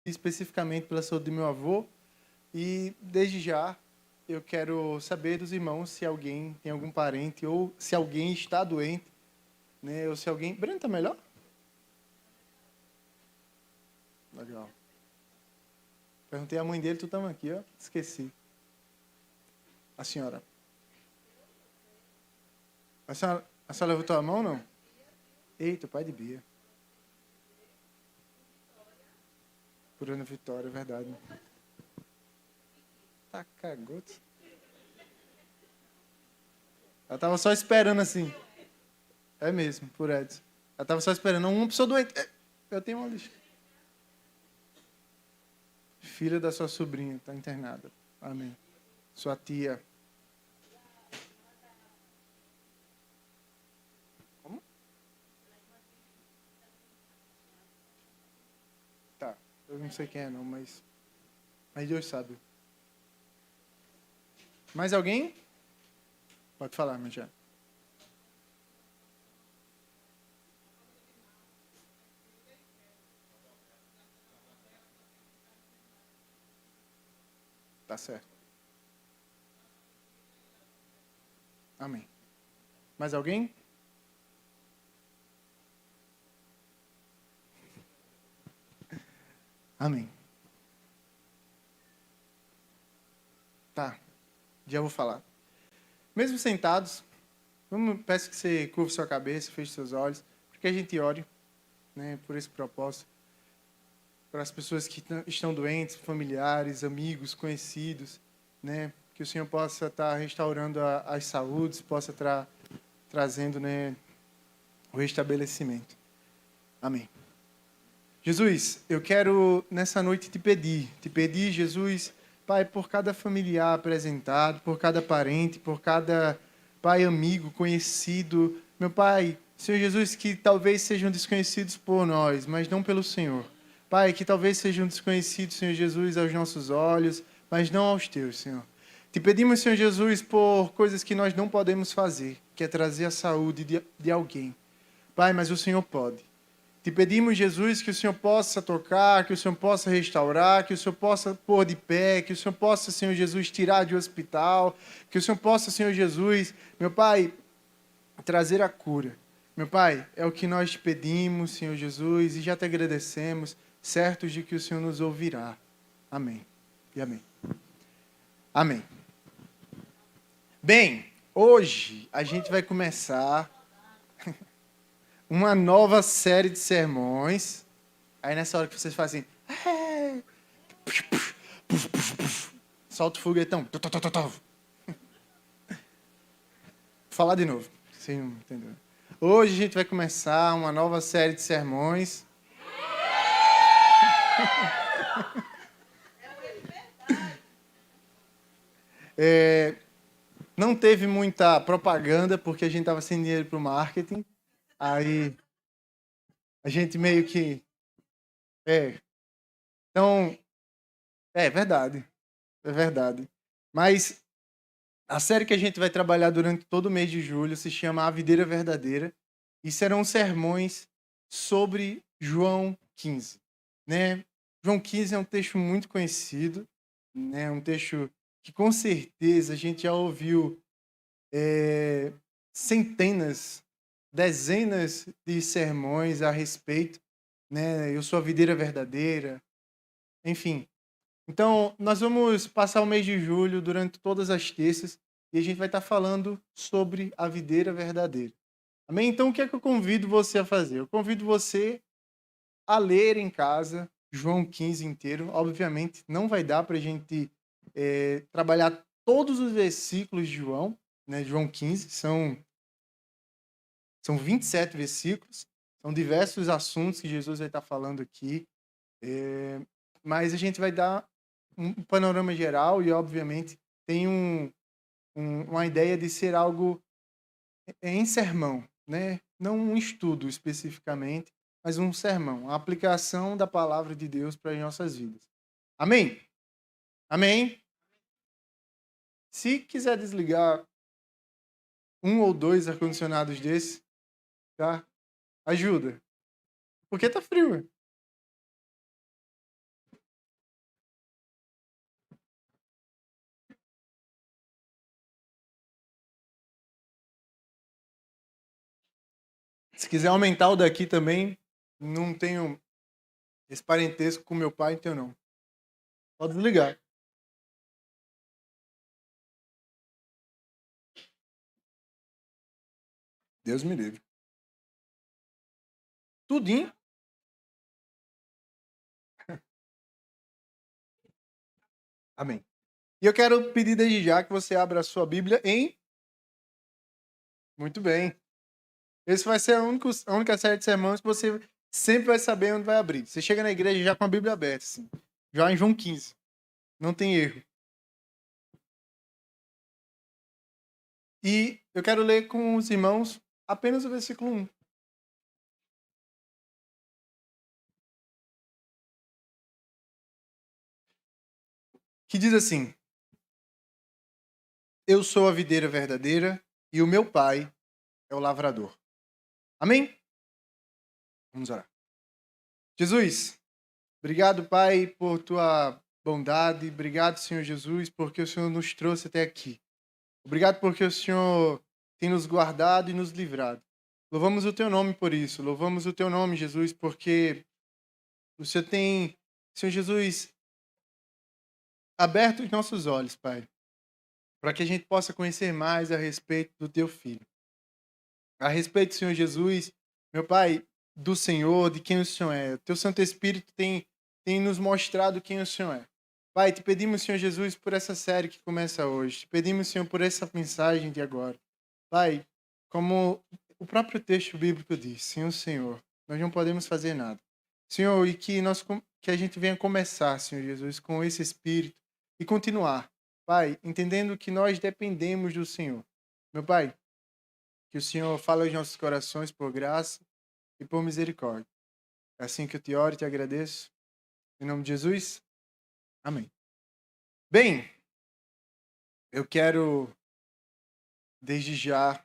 especificamente pela saúde do meu avô. E desde já eu quero saber dos irmãos se alguém tem algum parente ou se alguém está doente, né? Ou se alguém. Breno, tá melhor? Legal. Perguntei à mãe dele, tu estamos aqui, ó. Esqueci. A senhora. A senhora levantou a mão, não? Eita, pai de Bia. Por Ana Vitória, é verdade. Tá cagoto. Ela tava só esperando assim. É mesmo, por Edson. Ela tava só esperando. Uma pessoa doente. Eu tenho uma lista. Filha da sua sobrinha, tá internada. Amém. Sua tia. Como? Tá. Eu não sei quem é não, mas Deus sabe. Mais alguém? Pode falar, Michel. Tá certo. Amém. Mais alguém? Amém. Tá. Já vou falar. Mesmo sentados, peço que você curva sua cabeça, feche seus olhos, para que a gente ore, né, por esse propósito, para as pessoas que estão doentes, familiares, amigos, conhecidos, né, que o Senhor possa estar restaurando as saúdes, possa estar trazendo, né, o restabelecimento. Amém. Jesus, eu quero nessa noite te pedir, Jesus, Pai, por cada familiar apresentado, por cada parente, por cada Pai amigo, conhecido, meu Pai, Senhor Jesus, que talvez sejam desconhecidos por nós, mas não pelo Senhor. Pai, que talvez sejam desconhecidos, Senhor Jesus, aos nossos olhos, mas não aos teus, Senhor. Te pedimos, Senhor Jesus, por coisas que nós não podemos fazer, que é trazer a saúde de alguém. Pai, mas o Senhor pode. Te pedimos, Jesus, que o Senhor possa tocar, que o Senhor possa restaurar, que o Senhor possa pôr de pé, que o Senhor possa, Senhor Jesus, tirar de hospital, que o Senhor possa, Senhor Jesus, meu Pai, trazer a cura. Meu Pai, é o que nós te pedimos, Senhor Jesus, e já te agradecemos, certos de que o Senhor nos ouvirá. Amém. E amém. Amém. Bem, hoje a gente vai começar uma nova série de sermões. Aí nessa hora que vocês fazem assim, solta o foguetão. Vou falar de novo. Vocês não entenderam. Hoje a gente vai começar uma nova série de sermões. Não teve muita propaganda porque a gente estava sem dinheiro para o marketing. Aí a gente meio que. É. Então, é verdade. É verdade. Mas a série que a gente vai trabalhar durante todo o mês de julho se chama A Videira Verdadeira e serão sermões sobre João 15, né? João 15 é um texto muito conhecido, né? Um texto que com certeza a gente já ouviu centenas, dezenas de sermões a respeito, né? Eu sou a videira verdadeira, enfim. Então, nós vamos passar o mês de julho durante todas as terças e a gente vai estar falando sobre a videira verdadeira. Amém? Então, o que é que eu convido você a fazer? Eu convido você a ler em casa João 15 inteiro. Obviamente, não vai dar para a gente trabalhar todos os versículos de João, né? João 15, são 27 versículos, são diversos assuntos que Jesus vai estar falando aqui, mas a gente vai dar um panorama geral e, obviamente, tem uma ideia de ser algo em sermão, né? Não um estudo especificamente, mas um sermão, a aplicação da palavra de Deus para as nossas vidas. Amém? Amém? Se quiser desligar um ou dois ar-condicionados desse, tá? Ajuda. Porque tá frio. Se quiser aumentar o daqui também, não tenho esse parentesco com meu pai, então não. Pode desligar. Deus me livre. Tudinho. Amém. E eu quero pedir desde já que você abra a sua Bíblia em... Muito bem. Esse vai ser a única série de sermões que você sempre vai saber onde vai abrir. Você chega na igreja já com a Bíblia aberta, assim. Já em João 15. Não tem erro. E eu quero ler com os irmãos apenas o versículo 1. Que diz assim: Eu sou a videira verdadeira e o meu pai é o lavrador. Amém? Vamos orar. Jesus, obrigado, Pai, por tua bondade. Obrigado, Senhor Jesus, porque o Senhor nos trouxe até aqui. Obrigado porque o Senhor tem nos guardado e nos livrado. Louvamos o teu nome por isso. Louvamos o teu nome, Jesus, porque o Senhor tem, Senhor Jesus, aberto os nossos olhos, Pai, para que a gente possa conhecer mais a respeito do teu filho. A respeito, Senhor Jesus, meu Pai, do Senhor, de quem o Senhor é. O teu Santo Espírito tem nos mostrado quem o Senhor é. Pai, te pedimos, Senhor Jesus, por essa série que começa hoje. Te pedimos, Senhor, por essa mensagem de agora. Pai, como o próprio texto bíblico diz, sem o Senhor, nós não podemos fazer nada. Senhor, e que a gente venha começar, Senhor Jesus, com esse Espírito e continuar. Pai, entendendo que nós dependemos do Senhor. Meu Pai, que o Senhor fale aos nossos corações por graça e por misericórdia. É assim que eu te oro e te agradeço. Em nome de Jesus. Amém. Bem, eu quero, desde já,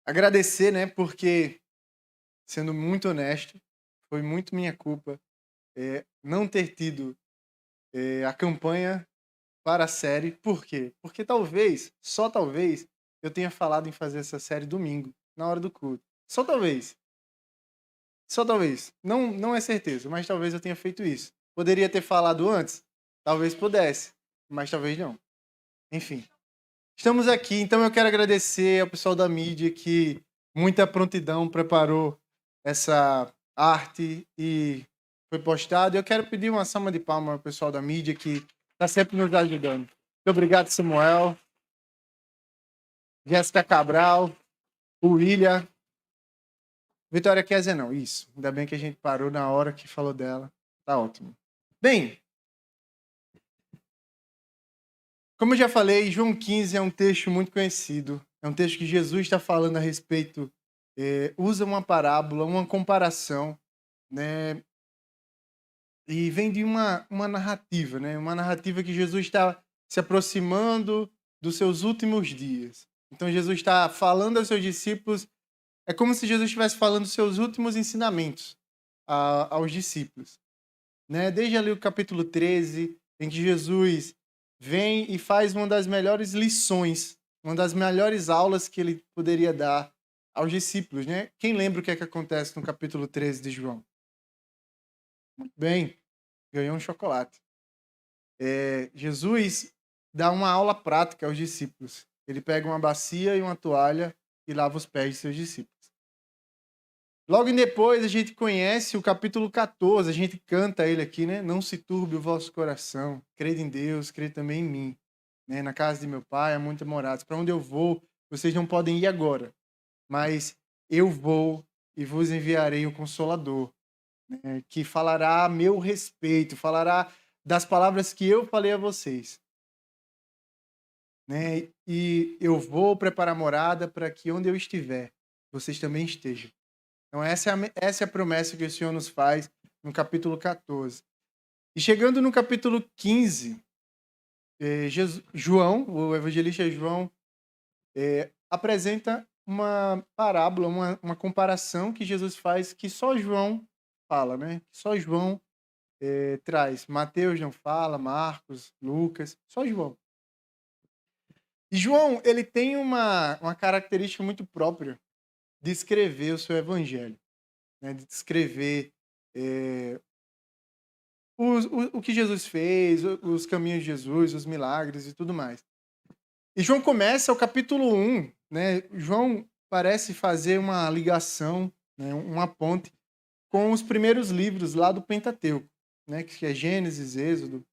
agradecer, né? Porque, sendo muito honesto, foi muito minha culpa não ter tido a campanha para a série. Por quê? Porque talvez, só talvez, eu tenha falado em fazer essa série domingo, na hora do culto. Só talvez. Só talvez. Não, não é certeza, mas talvez eu tenha feito isso. Poderia ter falado antes? Talvez pudesse, mas talvez não. Enfim. Estamos aqui, então eu quero agradecer ao pessoal da mídia que muita prontidão preparou essa arte e foi postado. Eu quero pedir uma salva de palmas ao pessoal da mídia que está sempre nos ajudando. Muito obrigado, Samuel, Jéssica Cabral, o William, Vitória Kézia não, isso. Ainda bem que a gente parou na hora que falou dela. Tá ótimo. Bem, como eu já falei, João 15 é um texto muito conhecido. É um texto que Jesus está falando a respeito, usa uma parábola, uma comparação, né? E vem de uma narrativa, né? Uma narrativa que Jesus está se aproximando dos seus últimos dias. Então Jesus está falando aos seus discípulos, é como se Jesus estivesse falando dos seus últimos ensinamentos aos discípulos, né? Desde ali o capítulo 13, em que Jesus vem e faz uma das melhores lições, uma das melhores aulas que ele poderia dar aos discípulos, né? Quem lembra o que é que acontece no capítulo 13 de João? Muito bem, ganhou um chocolate. Jesus dá uma aula prática aos discípulos. Ele pega uma bacia e uma toalha e lava os pés de seus discípulos. Logo depois a gente conhece o capítulo 14, a gente canta ele aqui, né? Não se turbe o vosso coração, crede em Deus, crede também em mim. Né? Na casa de meu pai há muitas moradas. Para onde eu vou, vocês não podem ir agora, mas eu vou e vos enviarei o Consolador, né? Que falará a meu respeito, falará das palavras que eu falei a vocês. Né? E eu vou preparar morada para que onde eu estiver, vocês também estejam. Então, essa é a promessa que o Senhor nos faz no capítulo 14. E chegando no capítulo 15, João, o evangelista João, apresenta uma parábola, uma comparação que Jesus faz que só João fala, né? Que só João traz. Mateus não fala, Marcos, Lucas, só João. E João, ele tem uma característica muito própria descrever o seu evangelho, né? De descrever o que Jesus fez, os caminhos de Jesus, os milagres e tudo mais. E João começa o capítulo 1, né? João parece fazer uma ligação, né? Uma ponte com os primeiros livros lá do Pentateuco, né? Que é Gênesis, Êxodo,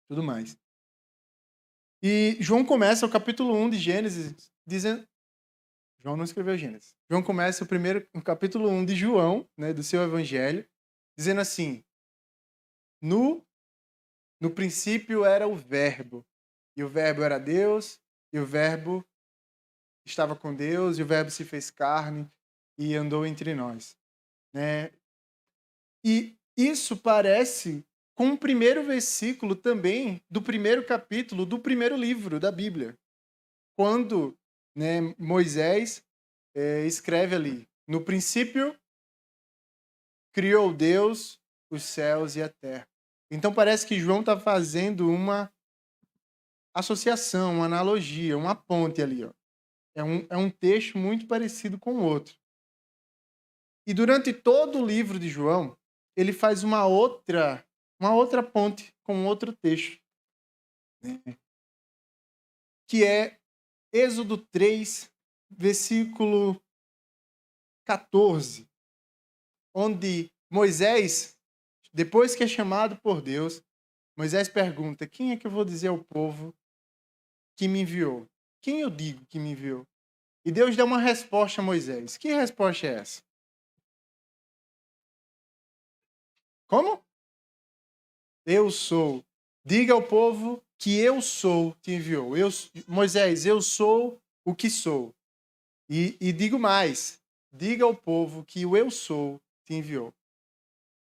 tudo mais. E João começa o capítulo 1 de Gênesis dizendo... João não escreveu Gênesis. João começa o capítulo 1 de João, né? Do seu evangelho, dizendo assim: no princípio era o Verbo, e o Verbo era Deus, e o Verbo estava com Deus, e o Verbo se fez carne e andou entre nós, né? E isso parece com o primeiro versículo também do primeiro capítulo do primeiro livro da Bíblia, quando, né, Moisés escreve ali: no princípio criou Deus os céus e a terra. Então parece que João está fazendo uma associação, uma analogia, uma ponte ali, ó. É um texto muito parecido com o outro. E durante todo o livro de João, ele faz uma outra ponte com outro texto, né? Que é Êxodo 3, versículo 14, onde Moisés, depois que é chamado por Deus, Moisés pergunta: quem é que eu vou dizer ao povo que me enviou? Quem eu digo que me enviou? E Deus dá uma resposta a Moisés. Que resposta é essa? Como? Eu sou. Diga ao povo que eu sou te enviou. Moisés, eu sou o que sou. E digo mais. Diga ao povo que o eu sou te enviou.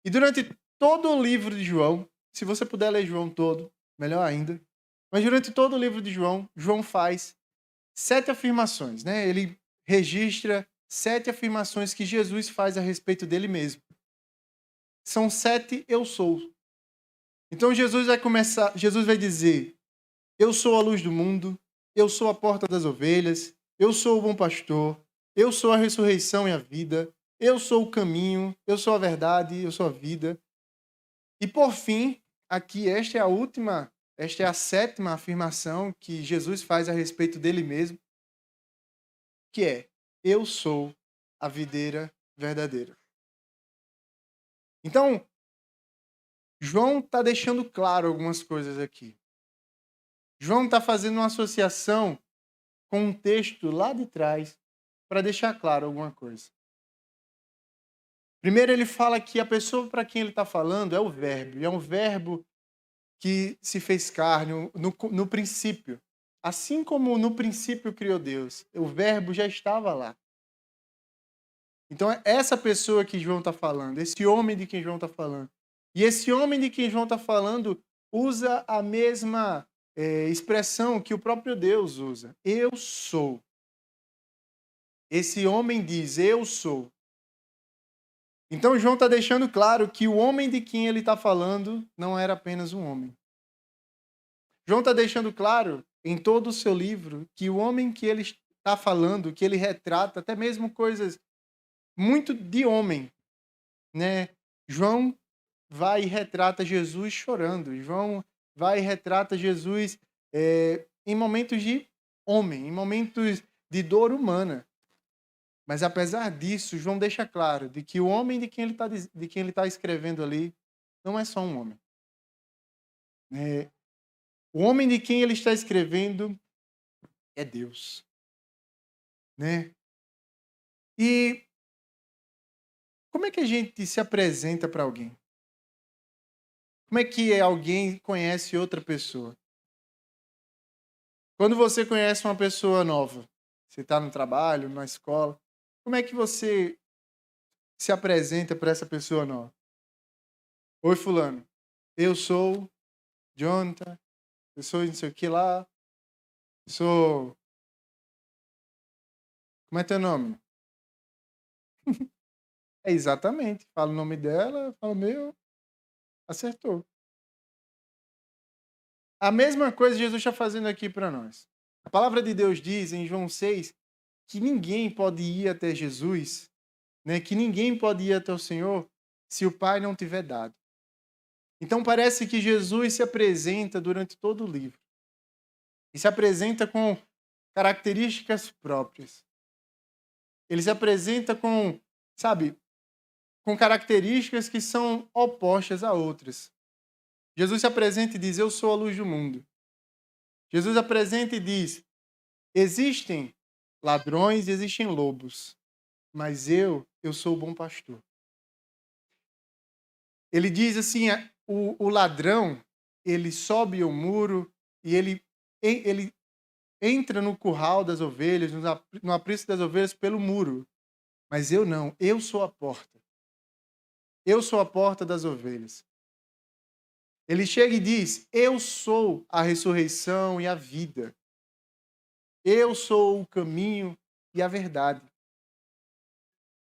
E durante todo o livro de João, se você puder ler João todo, melhor ainda. Mas durante todo o livro de João, João faz 7 afirmações, né? Ele registra 7 afirmações que Jesus faz a respeito dele mesmo. São 7 eu sou. Então Jesus vai dizer: eu sou a luz do mundo, eu sou a porta das ovelhas, eu sou o bom pastor, eu sou a ressurreição e a vida, eu sou o caminho, eu sou a verdade, eu sou a vida. E por fim, aqui esta é a 7ª afirmação que Jesus faz a respeito dele mesmo, que é: eu sou a videira verdadeira. Então, João está deixando claro algumas coisas aqui. João está fazendo uma associação com um texto lá de trás para deixar claro alguma coisa. Primeiro, ele fala que a pessoa para quem ele está falando é o Verbo, e é um Verbo que se fez carne no princípio. Assim como no princípio criou Deus, o Verbo já estava lá. Então, é essa pessoa que João está falando, esse homem de quem João está falando. E esse homem de quem João está falando usa a mesma expressão que o próprio Deus usa. Eu sou. Esse homem diz: eu sou. Então, João está deixando claro que o homem de quem ele está falando não era apenas um homem. João está deixando claro em todo o seu livro que o homem que ele está falando, que ele retrata, até mesmo coisas muito de homem, né? João vai e retrata Jesus chorando. João vai e retrata Jesus em momentos de homem, em momentos de dor humana. Mas apesar disso, João deixa claro de que o homem de quem ele está escrevendo ali não é só um homem. O homem de quem ele está escrevendo é Deus, né? E como é que a gente se apresenta para alguém? Como é que alguém conhece outra pessoa? Quando você conhece uma pessoa nova, você está no trabalho, na escola, como é que você se apresenta para essa pessoa nova? Oi, fulano. Eu sou Jonathan. Eu sou não sei o que lá. Eu sou... Como é teu nome? É exatamente. Fala o nome dela, fala o meu, acertou. A mesma coisa Jesus está fazendo aqui para nós. A palavra de Deus diz em João 6 que ninguém pode ir até Jesus, né? Que ninguém pode ir até o Senhor se o Pai não tiver dado. Então parece que Jesus se apresenta durante todo o livro. E se apresenta com características próprias. Ele se apresenta com, sabe, com características que são opostas a outras. Jesus se apresenta e diz: eu sou a luz do mundo. Jesus apresenta e diz: existem ladrões e existem lobos, mas eu sou o bom pastor. Ele diz assim, o ladrão, ele sobe o muro e ele entra no curral das ovelhas, no aprisco das ovelhas pelo muro. Mas eu não, eu sou a porta. Eu sou a porta das ovelhas. Ele chega e diz: eu sou a ressurreição e a vida. Eu sou o caminho e a verdade.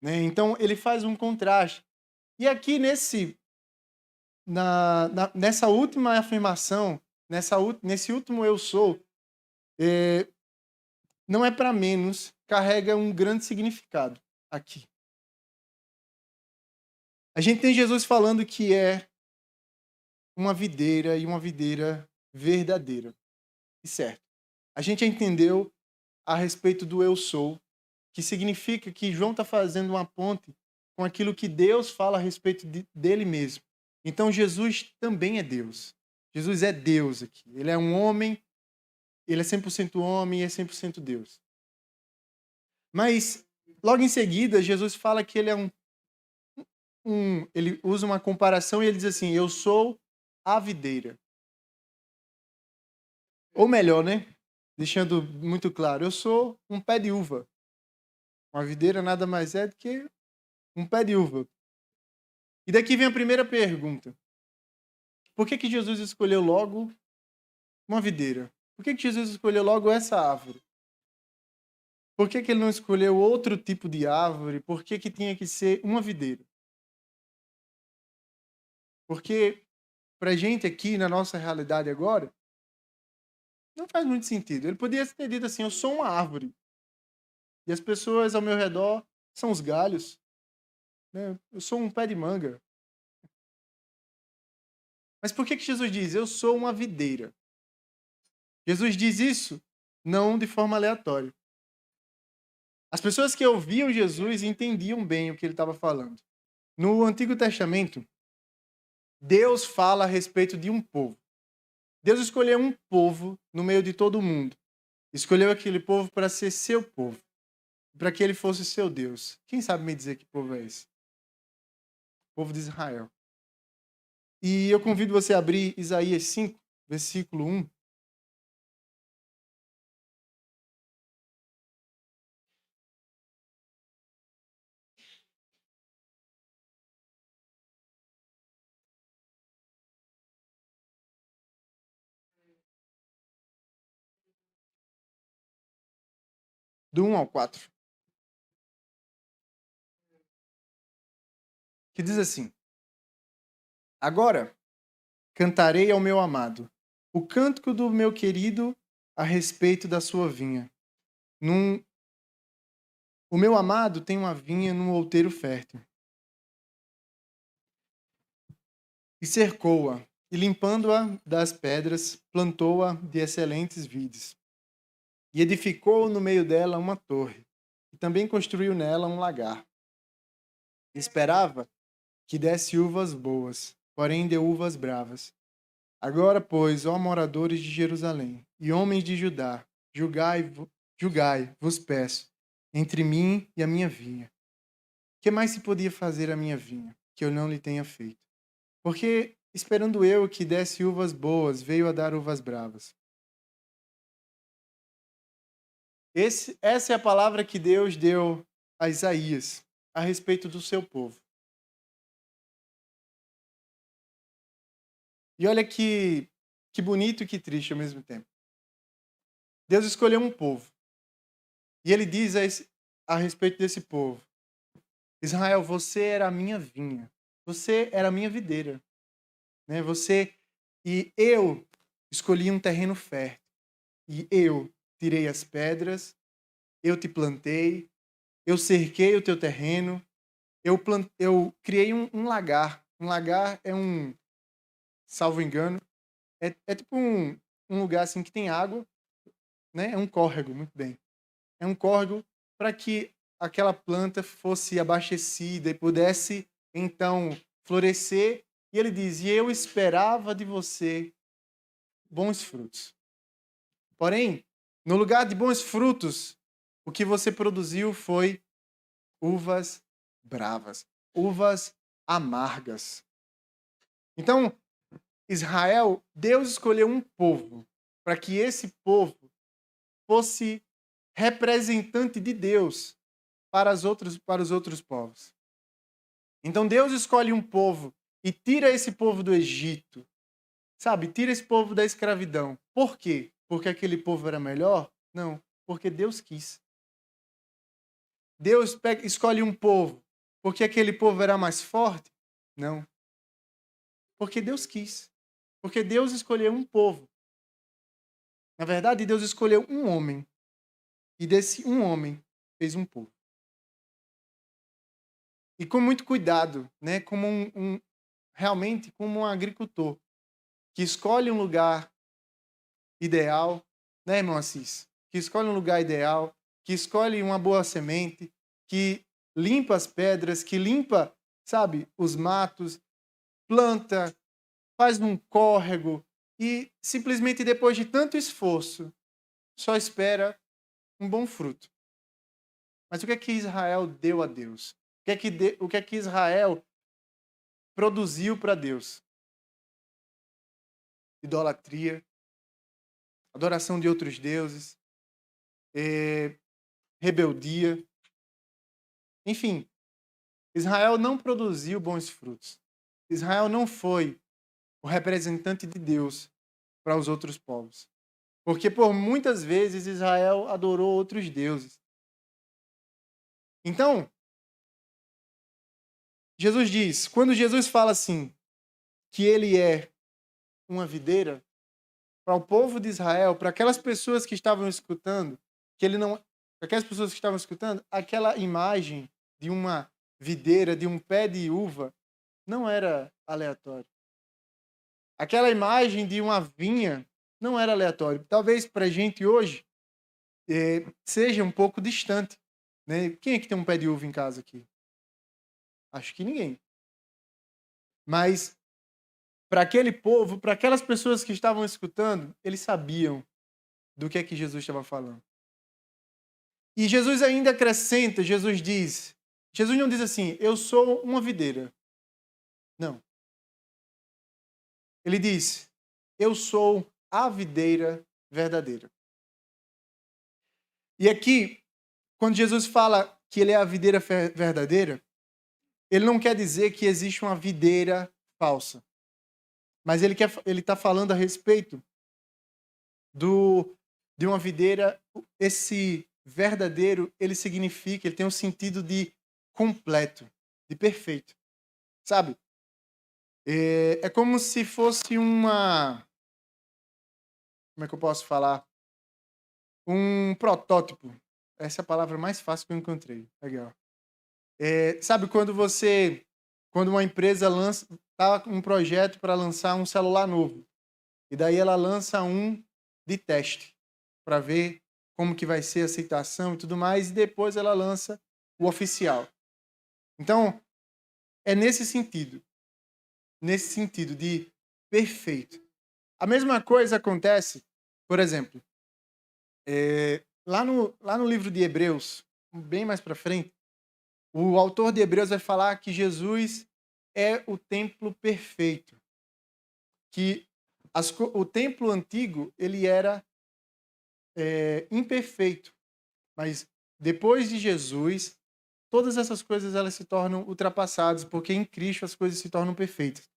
Né? Então, ele faz um contraste. E aqui nessa última afirmação, nesse último eu sou, não é para menos, carrega um grande significado aqui. A gente tem Jesus falando que é uma videira e uma videira verdadeira. E certo. A gente já entendeu a respeito do eu sou, que significa que João está fazendo uma ponte com aquilo que Deus fala a respeito dele mesmo. Então Jesus também é Deus. Jesus é Deus aqui. Ele é um homem, ele é 100% homem e é 100% Deus. Mas logo em seguida Jesus fala que ele é ele usa uma comparação e ele diz assim: eu sou a videira. Ou melhor, né? Deixando muito claro, eu sou um pé de uva. Uma videira nada mais é do que um pé de uva. E daqui vem a primeira pergunta. Por que Jesus escolheu logo uma videira? Por que Jesus escolheu logo essa árvore? Por que ele não escolheu outro tipo de árvore? Por que tinha que ser uma videira? Porque pra gente aqui, na nossa realidade agora, não faz muito sentido. Ele podia ter dito assim: eu sou uma árvore. E as pessoas ao meu redor são os galhos. Né? Eu sou um pé de manga. Mas por que Jesus diz: eu sou uma videira? Jesus diz isso não de forma aleatória. As pessoas que ouviam Jesus entendiam bem o que ele estava falando. No Antigo Testamento, Deus fala a respeito de um povo. Deus escolheu um povo no meio de todo mundo. Escolheu aquele povo para ser seu povo, para que ele fosse seu Deus. Quem sabe me dizer que povo é esse? O povo de Israel. E eu convido você a abrir Isaías 5, versículo 1. Do 1 ao 4, que diz assim: agora cantarei ao meu amado o cântico do meu querido a respeito da sua vinha. O meu amado tem uma vinha num outeiro fértil. E cercou-a, e limpando-a das pedras, plantou-a de excelentes vides. E edificou no meio dela uma torre, e também construiu nela um lagar. Esperava que desse uvas boas, porém deu uvas bravas. Agora, pois, ó moradores de Jerusalém e homens de Judá, julgai, vos peço, entre mim e a minha vinha. Que mais se podia fazer à minha vinha, que eu não lhe tenha feito? Porque, esperando eu que desse uvas boas, veio a dar uvas bravas. Essa é a palavra que Deus deu a Isaías a respeito do seu povo. E olha que bonito e que triste ao mesmo tempo. Deus escolheu um povo. E ele diz a respeito desse povo: Israel, você era a minha vinha. Você era a minha videira. Né? E eu escolhi um terreno fértil. E eu tirei as pedras eu te plantei, eu cerquei o teu terreno, eu criei um lagar. Um lagar é salvo engano, é tipo um lugar assim que tem água, né? É um córrego, muito bem. É um córrego para que aquela planta fosse abastecida e pudesse então florescer. E ele diz: e eu esperava de você bons frutos. Porém, no lugar de bons frutos, o que você produziu foi uvas bravas, uvas amargas. Então, Israel, Deus escolheu um povo para que esse povo fosse representante de Deus para os outros povos. Então Deus escolhe um povo e tira esse povo do Egito, sabe? Tira esse povo da escravidão. Por quê? Porque aquele povo era melhor? Não, porque Deus quis. Escolhe um povo porque aquele povo era mais forte? Não, porque Deus quis. Porque Deus escolheu um povo. Na verdade, Deus escolheu um homem. E desse um homem fez um povo. E com muito cuidado, né? Como realmente como um agricultor que escolhe um lugar ideal, né, irmão Assis? Que escolhe um lugar ideal, que escolhe uma boa semente, que limpa as pedras, que limpa, sabe, os matos, planta, faz um córrego e simplesmente depois de tanto esforço, só espera um bom fruto. Mas o que é que Israel deu a Deus? O que é que Israel produziu para Deus? Idolatria, adoração de outros deuses, rebeldia. Enfim, Israel não produziu bons frutos. Israel não foi o representante de Deus para os outros povos. Porque por muitas vezes Israel adorou outros deuses. Então, Jesus diz, quando Jesus fala assim, que ele é uma videira, para o povo de Israel, para aquelas pessoas que estavam escutando, que ele não, para aquelas pessoas que estavam escutando, aquela imagem de uma videira, de um pé de uva, não era aleatório. Aquela imagem de uma vinha não era aleatório. Talvez para a gente hoje seja um pouco distante, né? Quem é que tem um pé de uva em casa aqui? Acho que ninguém. Mas para aquele povo, para aquelas pessoas que estavam escutando, eles sabiam do que é que Jesus estava falando. E Jesus ainda acrescenta, Jesus não diz assim, eu sou uma videira. Não. Ele diz, eu sou a videira verdadeira. E aqui, quando Jesus fala que ele é a videira verdadeira, ele não quer dizer que existe uma videira falsa. Mas ele está falando a respeito de uma videira. Esse verdadeiro, ele tem um sentido de completo, de perfeito. Sabe? É como se fosse uma... Como é que eu posso falar? Um protótipo. Essa é a palavra mais fácil que eu encontrei. Legal. Sabe quando uma empresa tá um projeto para lançar um celular novo, e daí ela lança um de teste para ver como que vai ser a aceitação e tudo mais, e depois ela lança o oficial. Então, é nesse sentido de perfeito. A mesma coisa acontece, por exemplo, lá no livro de Hebreus, bem mais para frente, o autor de Hebreus vai falar que Jesus é o templo perfeito, que o templo antigo ele era imperfeito, mas depois de Jesus, todas essas coisas elas se tornam ultrapassadas, porque em Cristo as coisas se tornam perfeitas.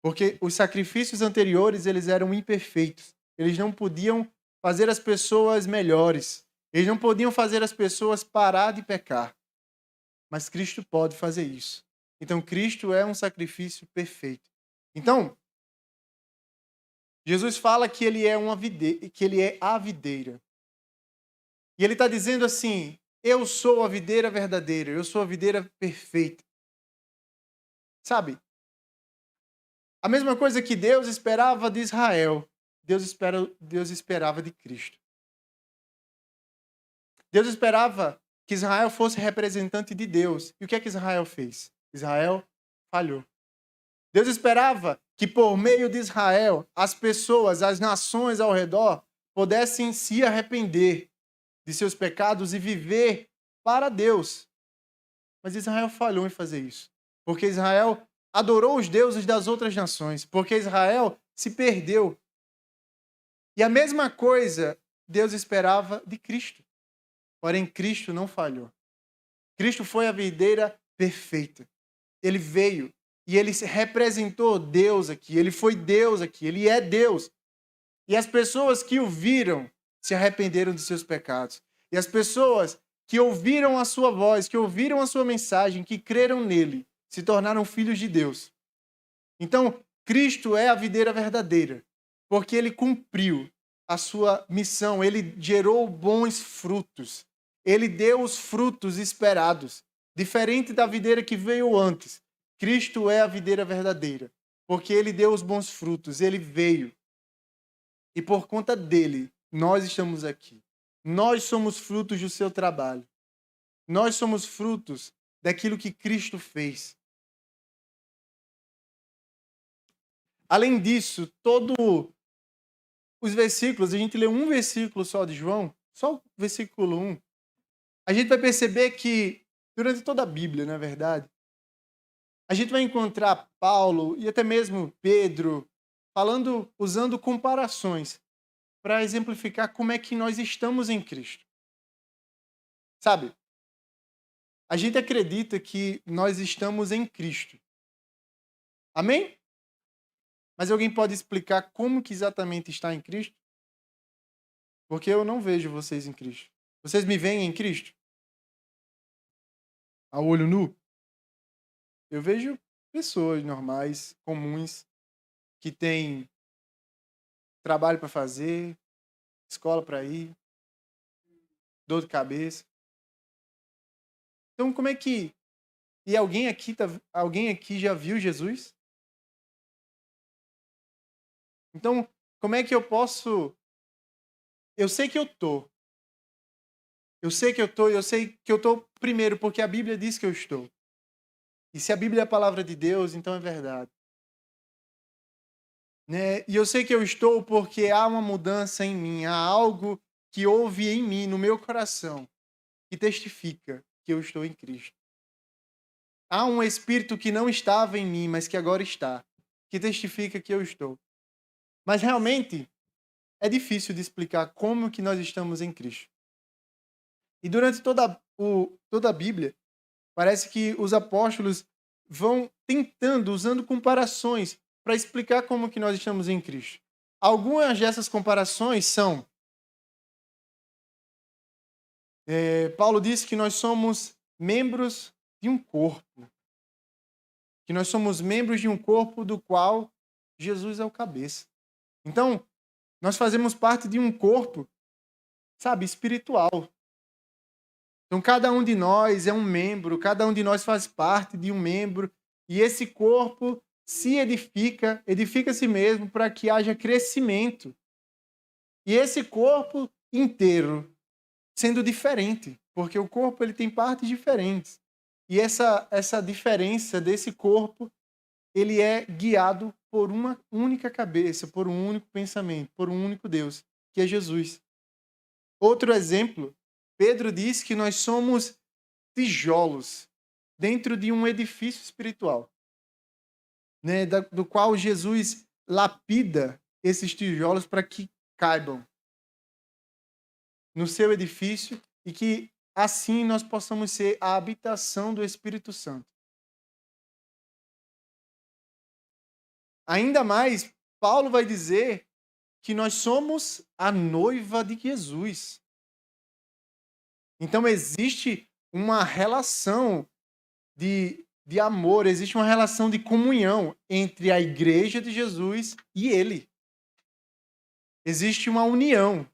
Porque os sacrifícios anteriores eles eram imperfeitos, eles não podiam fazer as pessoas melhores, eles não podiam fazer as pessoas parar de pecar. Mas Cristo pode fazer isso. Então, Cristo é um sacrifício perfeito. Então, Jesus fala que ele é que ele é a videira. E ele está dizendo assim: eu sou a videira verdadeira, eu sou a videira perfeita. Sabe? A mesma coisa que Deus esperava de Israel, Deus esperava de Cristo. Deus esperava que Israel fosse representante de Deus. E o que é que Israel fez? Israel falhou. Deus esperava que por meio de Israel, as pessoas, as nações ao redor, pudessem se arrepender de seus pecados e viver para Deus. Mas Israel falhou em fazer isso. Porque Israel adorou os deuses das outras nações. Porque Israel se perdeu. E a mesma coisa Deus esperava de Cristo. Porém, Cristo não falhou. Cristo foi a videira perfeita. Ele veio e ele representou Deus aqui. Ele foi Deus aqui. Ele é Deus. E as pessoas que o viram se arrependeram de seus pecados. E as pessoas que ouviram a sua voz, que ouviram a sua mensagem, que creram nele, se tornaram filhos de Deus. Então, Cristo é a videira verdadeira, porque ele cumpriu a sua missão, ele gerou bons frutos. Ele deu os frutos esperados, diferente da videira que veio antes. Cristo é a videira verdadeira, porque ele deu os bons frutos, ele veio. E por conta dele, nós estamos aqui. Nós somos frutos do seu trabalho. Nós somos frutos daquilo que Cristo fez. Além disso, todos os versículos, a gente lê um versículo só de João, só o versículo 1, a gente vai perceber que, durante toda a Bíblia, na verdade, a gente vai encontrar Paulo e até mesmo Pedro usando comparações para exemplificar como é que nós estamos em Cristo. Sabe? A gente acredita que nós estamos em Cristo. Amém? Mas alguém pode explicar como que exatamente está em Cristo? Porque eu não vejo vocês em Cristo. Vocês me veem em Cristo? A olho nu? Eu vejo pessoas normais, comuns, que têm trabalho para fazer, escola para ir, dor de cabeça. Então, como é que... E alguém aqui já viu Jesus? Então, como é que eu posso... Eu sei que eu tô. Eu sei que eu tô primeiro porque a Bíblia diz que eu estou. E se a Bíblia é a palavra de Deus, então é verdade. Né? E eu sei que eu estou porque há uma mudança em mim, há algo que houve em mim, no meu coração, que testifica que eu estou em Cristo. Há um espírito que não estava em mim, mas que agora está, que testifica que eu estou. Mas realmente é difícil de explicar como que nós estamos em Cristo. E durante toda a Bíblia, parece que os apóstolos vão tentando, usando comparações, para explicar como que nós estamos em Cristo. Algumas dessas comparações são... Paulo diz que nós somos membros de um corpo. Que nós somos membros de um corpo do qual Jesus é o cabeça. Então, nós fazemos parte de um corpo, sabe, espiritual. Então, cada um de nós é um membro, cada um de nós faz parte de um membro, e esse corpo se edifica a si mesmo para que haja crescimento. E esse corpo inteiro sendo diferente, porque o corpo ele tem partes diferentes. E essa diferença desse corpo, ele é guiado por uma única cabeça, por um único pensamento, por um único Deus, que é Jesus. Outro exemplo, Pedro diz que nós somos tijolos dentro de um edifício espiritual, né, do qual Jesus lapida esses tijolos para que caibam no seu edifício e que assim nós possamos ser a habitação do Espírito Santo. Ainda mais, Paulo vai dizer que nós somos a noiva de Jesus. Então existe uma relação de amor, existe uma relação de comunhão entre a igreja de Jesus e ele. Existe uma união.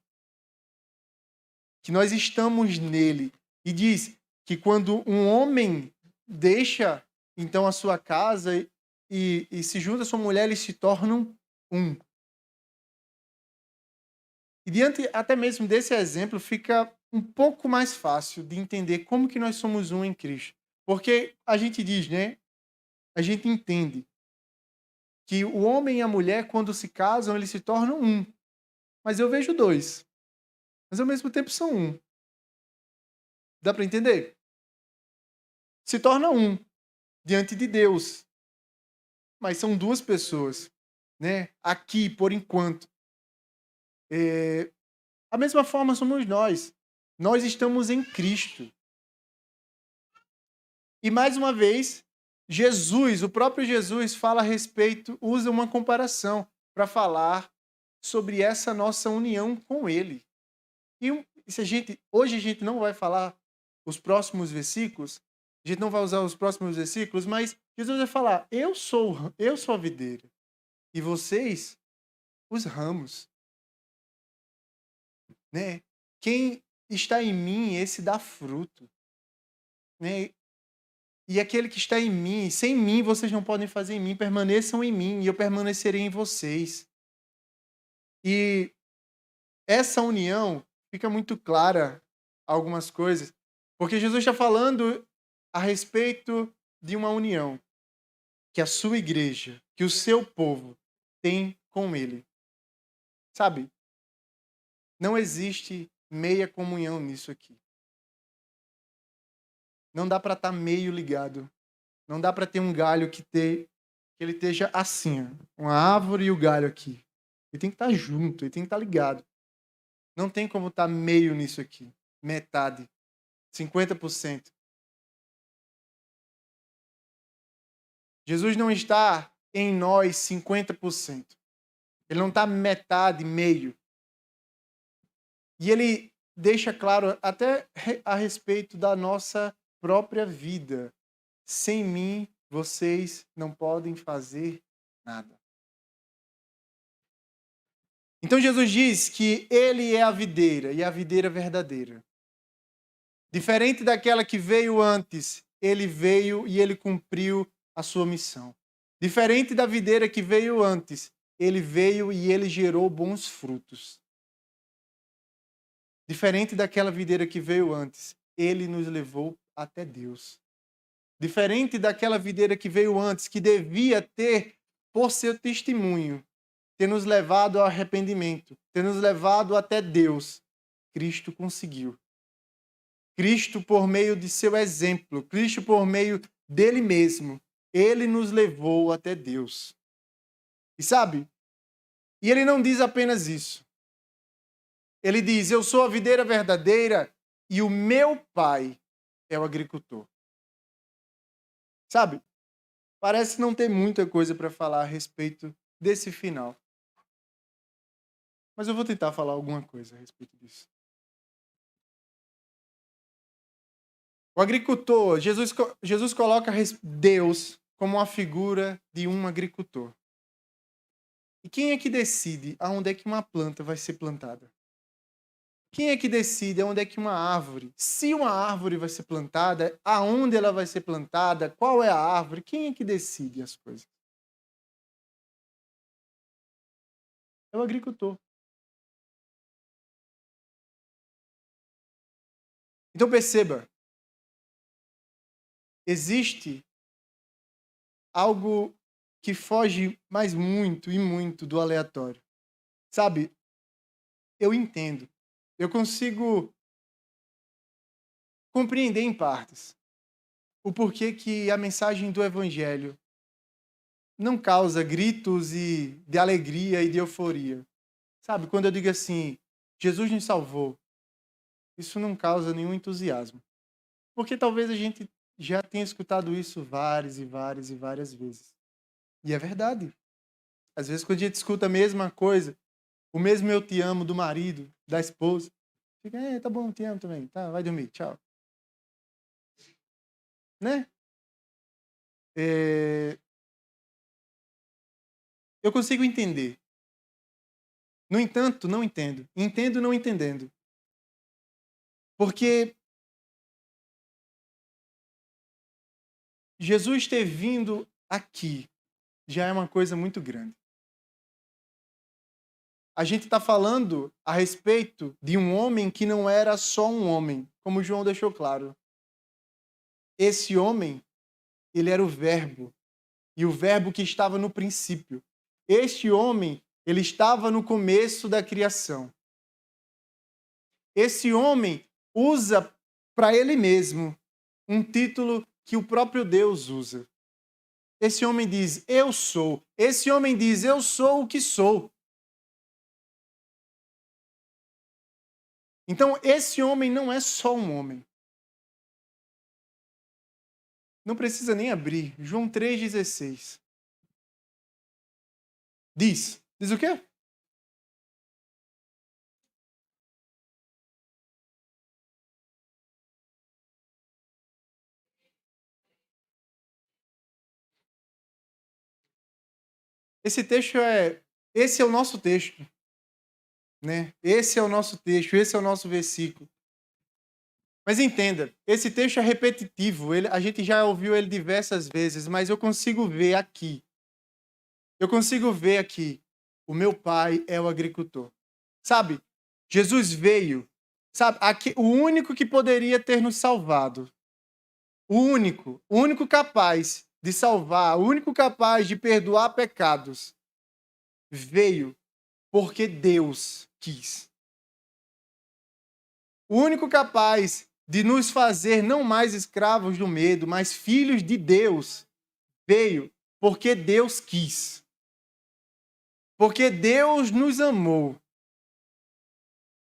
que nós estamos nele. E diz que quando um homem deixa, então, a sua casa e se junta à sua mulher, eles se tornam um. E diante até mesmo desse exemplo, fica um pouco mais fácil de entender como que nós somos um em Cristo. Porque a gente diz, né? A gente entende que o homem e a mulher, quando se casam, eles se tornam um. Mas eu vejo dois. Mas ao mesmo tempo são um. Dá para entender? Se torna um diante de Deus. Mas são duas pessoas, né? Aqui, por enquanto. A mesma forma somos nós. Nós estamos em Cristo. E mais uma vez, Jesus, o próprio Jesus, fala a respeito, usa uma comparação para falar sobre essa nossa união com Ele. E se hoje a gente não vai falar os próximos versículos, a gente não vai usar os próximos versículos, mas Jesus vai falar: eu sou a videira e vocês os ramos, né? Quem está em mim, esse dá fruto, né? E aquele que está em mim, sem mim vocês não podem fazer em mim, permaneçam em mim e eu permanecerei em vocês. E essa união fica muito clara algumas coisas, porque Jesus está falando a respeito de uma união que a sua igreja, que o seu povo tem com ele. Sabe? Não existe meia comunhão nisso aqui. Não dá para estar meio ligado. Não dá para ter um galho que ele esteja assim, ó, uma árvore e o galho aqui. Ele tem que estar junto, ele tem que estar ligado. Não tem como estar meio nisso aqui. Metade. 50%. Jesus não está em nós 50%. Ele não está metade, meio. E ele deixa claro até a respeito da nossa própria vida. Sem mim, vocês não podem fazer nada. Então Jesus diz que ele é a videira e a videira verdadeira. Diferente daquela que veio antes, ele veio e ele cumpriu a sua missão. Diferente da videira que veio antes, ele veio e ele gerou bons frutos. Diferente daquela videira que veio antes, ele nos levou até Deus. Diferente daquela videira que veio antes, que devia ter, por seu testemunho, ter nos levado ao arrependimento, ter nos levado até Deus, Cristo conseguiu. Cristo, por meio de seu exemplo, Cristo, por meio dele mesmo, ele nos levou até Deus. E sabe? E ele não diz apenas isso. Ele diz: eu sou a videira verdadeira e o meu pai é o agricultor. Sabe? Parece não ter muita coisa para falar a respeito desse final. Mas eu vou tentar falar alguma coisa a respeito disso. O agricultor, Jesus coloca Deus como uma figura de um agricultor. E quem é que decide aonde é que uma planta vai ser plantada? Quem é que decide aonde é que uma árvore, se uma árvore vai ser plantada, aonde ela vai ser plantada, qual é a árvore? Quem é que decide as coisas? É o agricultor. Então perceba, existe algo que foge mais muito e muito do aleatório. Sabe, eu entendo. Eu consigo compreender em partes o porquê que a mensagem do evangelho não causa gritos de alegria e de euforia. Sabe, quando eu digo assim, Jesus nos salvou, isso não causa nenhum entusiasmo. Porque talvez a gente já tenha escutado isso várias e várias e várias vezes. E é verdade. Às vezes, quando a gente escuta a mesma coisa, o mesmo eu te amo do marido, da esposa, fica, tá bom, te amo também, tá, vai dormir, tchau. Né? Eu consigo entender. No entanto, não entendo. Entendo não entendendo. Porque Jesus ter vindo aqui já é uma coisa muito grande. A gente está falando a respeito de um homem que não era só um homem, como João deixou claro. Esse homem, ele era o Verbo, e o Verbo que estava no princípio. Este homem, ele estava no começo da criação. Esse homem usa para ele mesmo um título que o próprio Deus usa. Esse homem diz, eu sou. Esse homem diz, eu sou o que sou. Então, esse homem não é só um homem. Não precisa nem abrir. João 3,16. Diz o quê? Esse é o nosso texto, né? Esse é o nosso texto, esse é o nosso versículo. Mas entenda, esse texto é repetitivo, a gente já ouviu ele diversas vezes, mas eu consigo ver aqui. O meu pai é o agricultor. Sabe? Jesus veio, sabe? Aqui, o único que poderia ter nos salvado. O único capaz de salvar, o único capaz de perdoar pecados, veio porque Deus quis. O único capaz de nos fazer não mais escravos do medo, mas filhos de Deus, veio porque Deus quis. Porque Deus nos amou.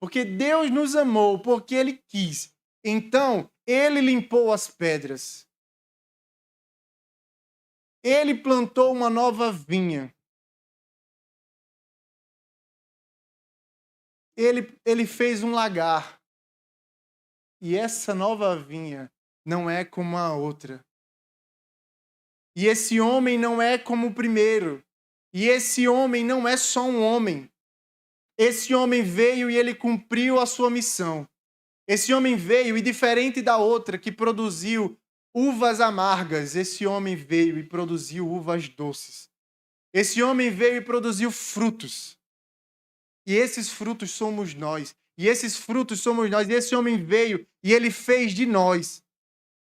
Porque Deus nos amou, porque Ele quis. Então, Ele limpou as pedras. Ele plantou uma nova vinha. Ele fez um lagar. E essa nova vinha não é como a outra. E esse homem não é como o primeiro. E esse homem não é só um homem. Esse homem veio e ele cumpriu a sua missão. Esse homem veio e, diferente da outra que produziu uvas amargas, esse homem veio e produziu uvas doces. Esse homem veio e produziu frutos. E esses frutos somos nós. E esses frutos somos nós. E esse homem veio e ele fez de nós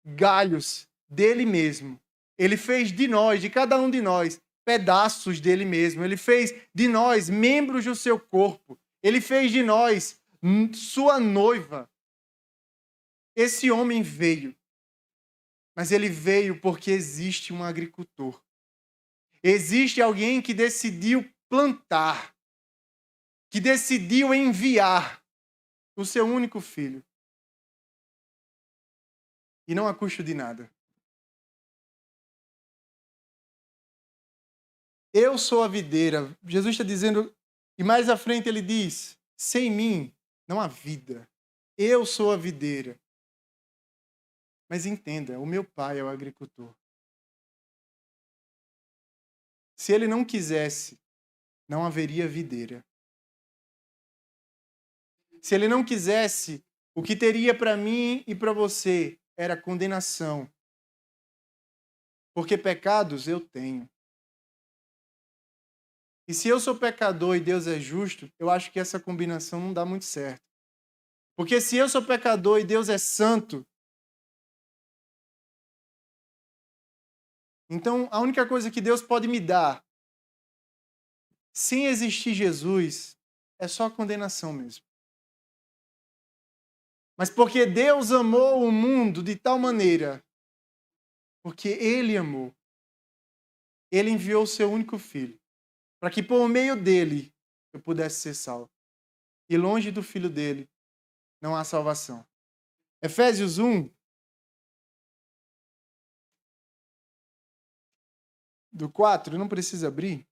galhos dele mesmo. Ele fez de nós, de cada um de nós, pedaços dele mesmo. Ele fez de nós membros do seu corpo. Ele fez de nós sua noiva. Esse homem veio. Mas ele veio porque existe um agricultor. Existe alguém que decidiu plantar, que decidiu enviar o seu único filho. E não a custo de nada. Eu sou a videira. Jesus está dizendo, e mais à frente ele diz, sem mim não há vida. Eu sou a videira. Mas entenda, o meu pai é o agricultor. Se ele não quisesse, não haveria videira. Se ele não quisesse, o que teria para mim e para você era condenação. Porque pecados eu tenho. E se eu sou pecador e Deus é justo, eu acho que essa combinação não dá muito certo. Porque se eu sou pecador e Deus é santo, então a única coisa que Deus pode me dar, sem existir Jesus, é só condenação mesmo. Mas porque Deus amou o mundo de tal maneira, porque Ele amou, Ele enviou o seu único filho, para que por meio dele eu pudesse ser salvo. E longe do filho dele não há salvação. Efésios 1, do 4, não precisa abrir.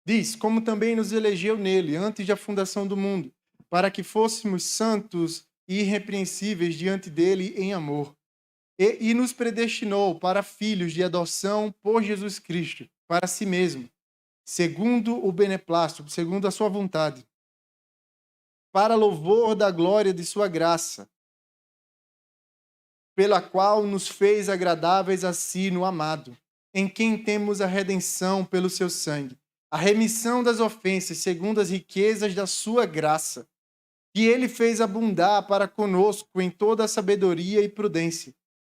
Diz, como também nos elegeu nele, antes da fundação do mundo, para que fôssemos santos e irrepreensíveis diante dele em amor. E nos predestinou para filhos de adoção por Jesus Cristo, para si mesmo, segundo o beneplácito, segundo a sua vontade, para louvor da glória de sua graça, pela qual nos fez agradáveis a si no amado, em quem temos a redenção pelo seu sangue, a remissão das ofensas, segundo as riquezas da sua graça, que ele fez abundar para conosco em toda a sabedoria e prudência,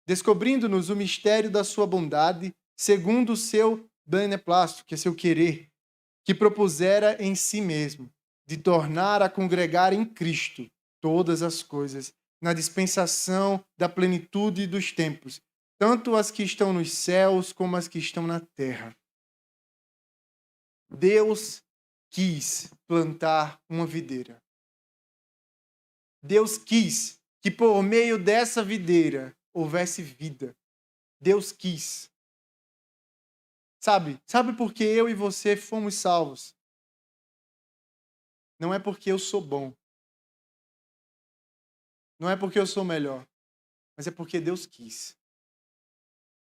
descobrindo-nos o mistério da sua bondade, segundo o seu beneplácito, que é seu querer, que propusera em si mesmo, de tornar a congregar em Cristo todas as coisas, na dispensação da plenitude dos tempos, tanto as que estão nos céus como as que estão na terra. Deus quis plantar uma videira. Deus quis que por meio dessa videira houvesse vida. Deus quis. Sabe por que eu e você fomos salvos? Não é porque eu sou bom. Não é porque eu sou melhor. Mas é porque Deus quis.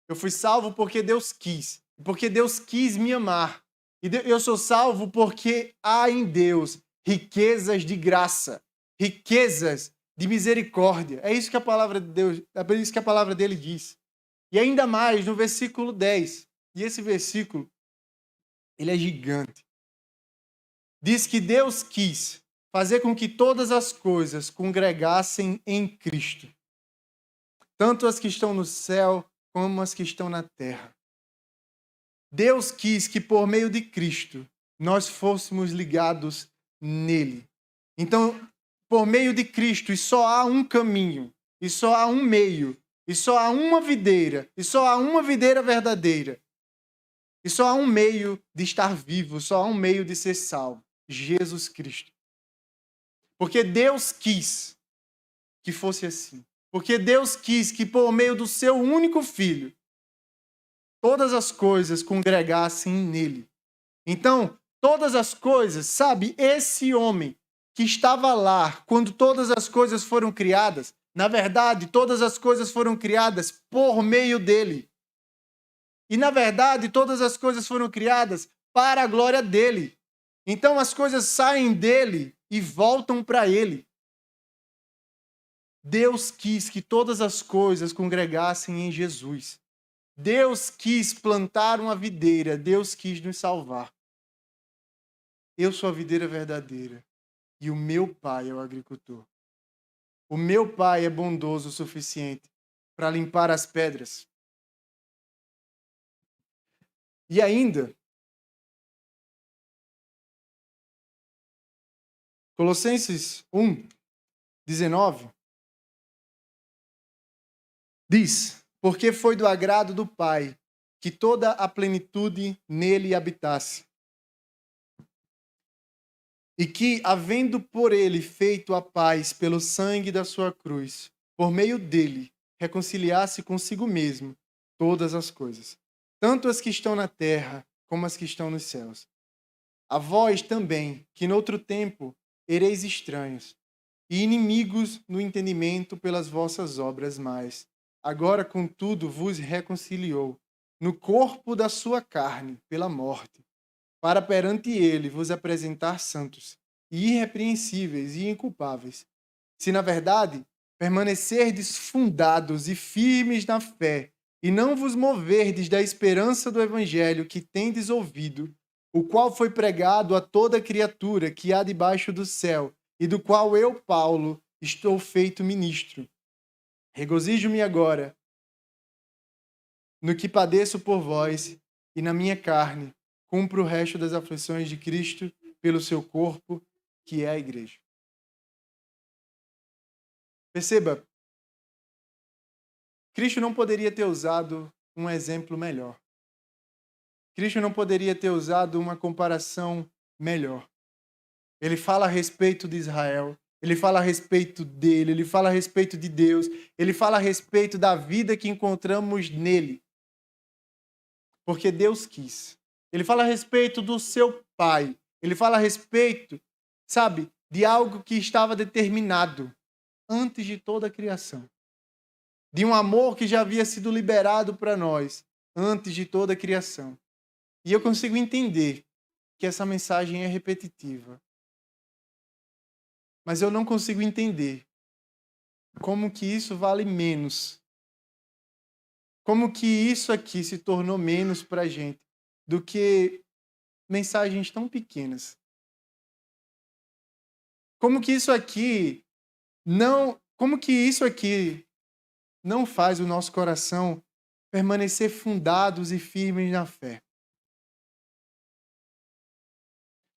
Eu fui salvo porque Deus quis. Porque Deus quis me amar. E eu sou salvo porque há em Deus riquezas de graça, riquezas de misericórdia. É isso que a palavra de Deus, é isso que a palavra dele diz. E ainda mais no versículo 10. E esse versículo, ele é gigante. Diz que Deus quis fazer com que todas as coisas congregassem em Cristo, tanto as que estão no céu como as que estão na terra. Deus quis que por meio de Cristo nós fôssemos ligados nele. Então, por meio de Cristo, e só há um caminho, e só há um meio, e só há uma videira, e só há uma videira verdadeira, e só há um meio de estar vivo, só há um meio de ser salvo: Jesus Cristo. Porque Deus quis que fosse assim. Porque Deus quis que por meio do seu único filho, todas as coisas congregassem nele. Então, todas as coisas, sabe, esse homem que estava lá quando todas as coisas foram criadas, na verdade, todas as coisas foram criadas por meio dele. E, na verdade, todas as coisas foram criadas para a glória dele. Então, as coisas saem dele e voltam para ele. Deus quis que todas as coisas congregassem em Jesus. Deus quis plantar uma videira. Deus quis nos salvar. Eu sou a videira verdadeira e o meu pai é o agricultor. O meu pai é bondoso o suficiente para limpar as pedras. E ainda, Colossenses 1:19 diz: porque foi do agrado do Pai que toda a plenitude nele habitasse, e que, havendo por ele feito a paz pelo sangue da sua cruz, por meio dele, reconciliasse consigo mesmo todas as coisas, tanto as que estão na terra como as que estão nos céus. A vós também, que noutro tempo ereis estranhos e inimigos no entendimento pelas vossas obras, mas agora, contudo, vos reconciliou no corpo da sua carne pela morte, para perante ele vos apresentar santos, irrepreensíveis e inculpáveis. Se, na verdade, permanecerdes fundados e firmes na fé, e não vos moverdes da esperança do evangelho que tendes ouvido, o qual foi pregado a toda criatura que há debaixo do céu, e do qual eu, Paulo, estou feito ministro. Regozijo-me agora no que padeço por vós, e na minha carne cumpro o resto das aflições de Cristo pelo seu corpo, que é a igreja. Perceba, Cristo não poderia ter usado um exemplo melhor. Cristo não poderia ter usado uma comparação melhor. Ele fala a respeito de Israel, ele fala a respeito dele, ele fala a respeito de Deus, ele fala a respeito da vida que encontramos nele. Porque Deus quis. Ele fala a respeito do seu Pai. Ele fala a respeito, sabe, de algo que estava determinado antes de toda a criação. De um amor que já havia sido liberado para nós antes de toda a criação. E eu consigo entender que essa mensagem é repetitiva. Mas eu não consigo entender como que isso vale menos. Como que isso aqui se tornou menos para a gente do que mensagens tão pequenas. Como que isso aqui não faz o nosso coração permanecer fundados e firmes na fé?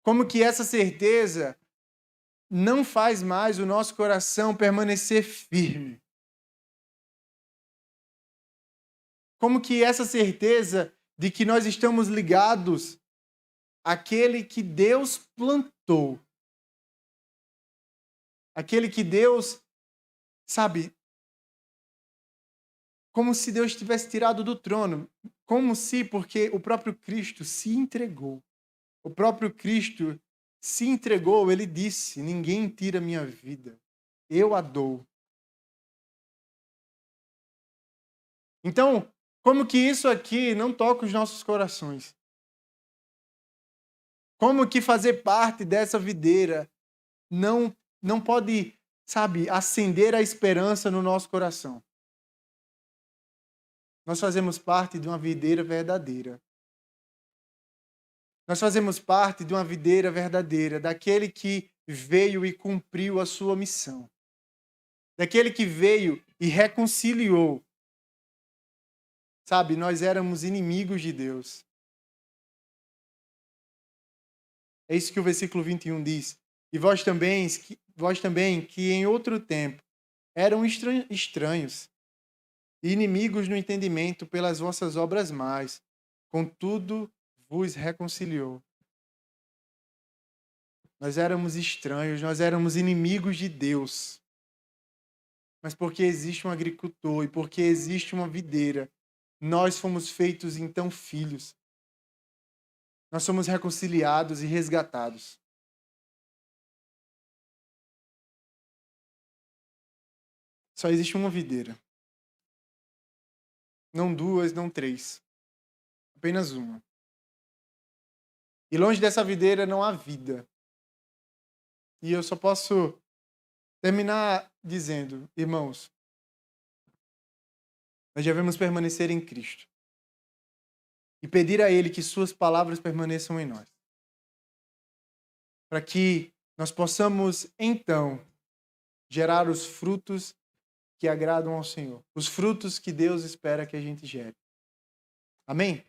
Como que essa certeza não faz mais o nosso coração permanecer firme? Como que essa certeza de que nós estamos ligados àquele que Deus plantou, aquele que Deus, sabe, como se Deus tivesse tirado do trono, porque o próprio Cristo se entregou. O próprio Cristo se entregou, ele disse: ninguém tira minha vida, eu a dou. Então, como que isso aqui não toca os nossos corações? Como que fazer parte dessa videira não pode, sabe, acender a esperança no nosso coração? Nós fazemos parte de uma videira verdadeira. Nós fazemos parte de uma videira verdadeira, daquele que veio e cumpriu a sua missão. Daquele que veio e reconciliou. Sabe, nós éramos inimigos de Deus. É isso que o versículo 21 diz. E vós também, que em outro tempo eram estranhos e inimigos no entendimento pelas vossas obras más, contudo vos reconciliou. Nós éramos estranhos, nós éramos inimigos de Deus. Mas porque existe um agricultor e porque existe uma videira, nós fomos feitos então filhos. Nós somos reconciliados e resgatados. Só existe uma videira. Não duas, não três. Apenas uma. E longe dessa videira não há vida. E eu só posso terminar dizendo, irmãos, nós devemos permanecer em Cristo. E pedir a Ele que suas palavras permaneçam em nós. Para que nós possamos, então, gerar os frutos que agradam ao Senhor. Os frutos que Deus espera que a gente gere. Amém?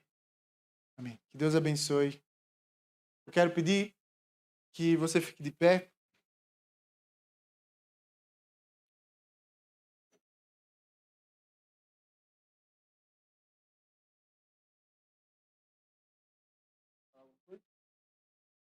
Amém. Que Deus abençoe. Eu quero pedir que você fique de pé.